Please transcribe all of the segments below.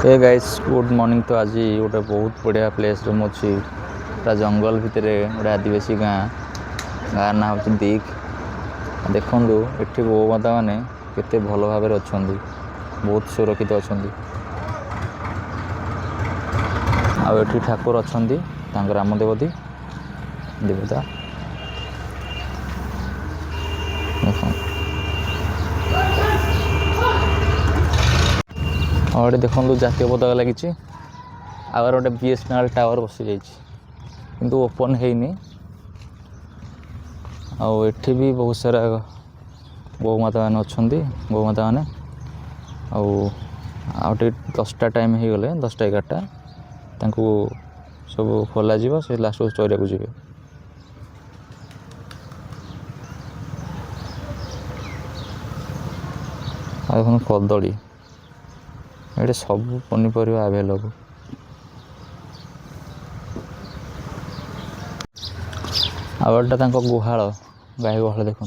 ए guys good morning. तो आज गोटे बहुत बढ़िया प्लेस रे मुझे पूरा जंगल भितर गोटे आदिवासी गाँ ना हूँ दिख देखु ये गो माता मैंने केते भल भाव अच्छा बहुत सुरक्षित अच्छा आठी ठाकुर अच्छा ग्राम देवती देवता देख और देखो जातीय पताका लगी आगे गोटे बीएसएनएल टावर बसी जाइए ओपन है आठी भी बहुत सारा गौमाता मैंने अच्छा गौमाता मैंने आउट 10टा टाइम हो गले 10टा 11टा सब खोल से लास्ट चरिया को जी देखो कदड़ी ये सब पनीपरिया आवेलेबल आटा गुहाल गाई गुहाल देखो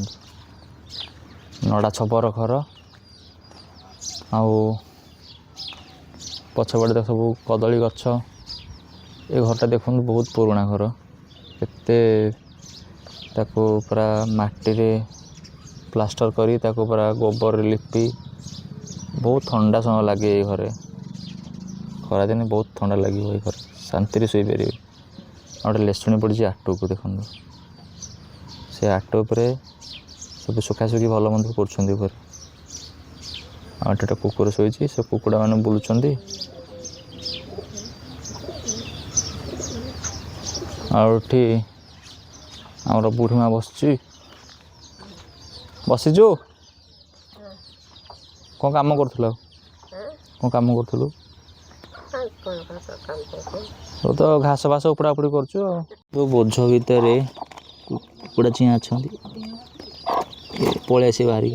नड़ा छपर घर पछपटे देख सब कदली गछ ये घरटा देखो बहुत पुराना घर केते पूरा माटी रे प्लास्टर करी पूरा गोबर लिपि बहुत ठंडा समय लगे ये घरे खरा दिन बहुत ठंडा लगे ये घर शांति शोई पारे गोटे लेसुणी पड़ी आटू को देखो से आटो उपरे सब सुखासुखी भल मंद कर कुकुर शोई से कुकुड़ा मैंने बुलुंट आठी आमर बुढ़ी माँ बसीचु कौन काम करूँ कौन काम करूँ तो घास बास उपड़ा उपड़ी कर तो बोझ भितर कुकुड़ा चिया अच्छा पलि आस बाहरी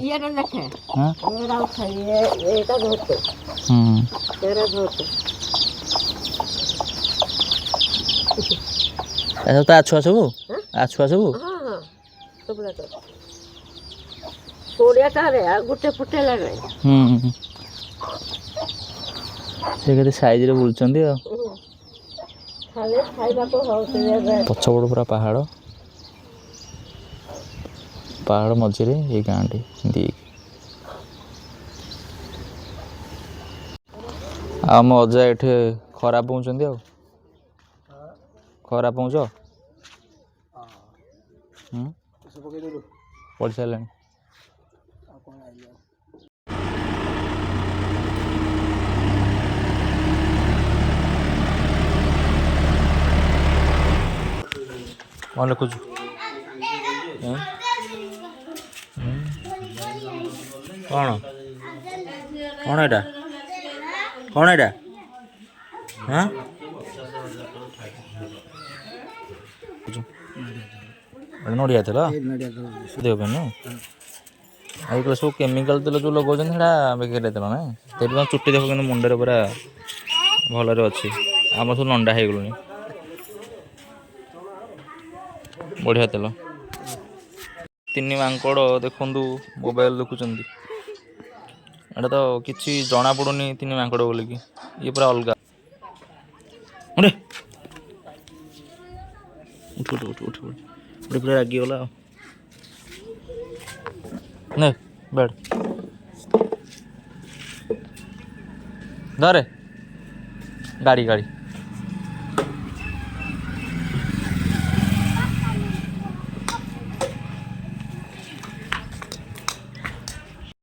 तो आछुआ सब आछुआ सब गोटे फुटे लगे से साइज रे बुलुंट पछपड़ पूरा पहाड़ पहाड़ मझे ये गाँव टी दी आम अजा ये खरा पहुँच खरा पहुँच पड़ सारे कौन लिखुच कौन कौन एटा कौन एटा हाँ नड़िया तेल देव आजकल सब केमिकल तेल जो लगे बेकारिया तेल ना से चुट्टी देख कि मुंडे पूरा भलरे अच्छी आम सब नंडा हो गलुनी बढ़िया तेल तीन मांकड़ देखु मोबाइल देखुं एटा तो किसी जना पड़ूनी तीन मांकड़ बोलिकी ये पूरा अलग उठ उठ उठ उठ उठ पूरा रागिगला ने बैठ धरे गाड़ी गाड़ी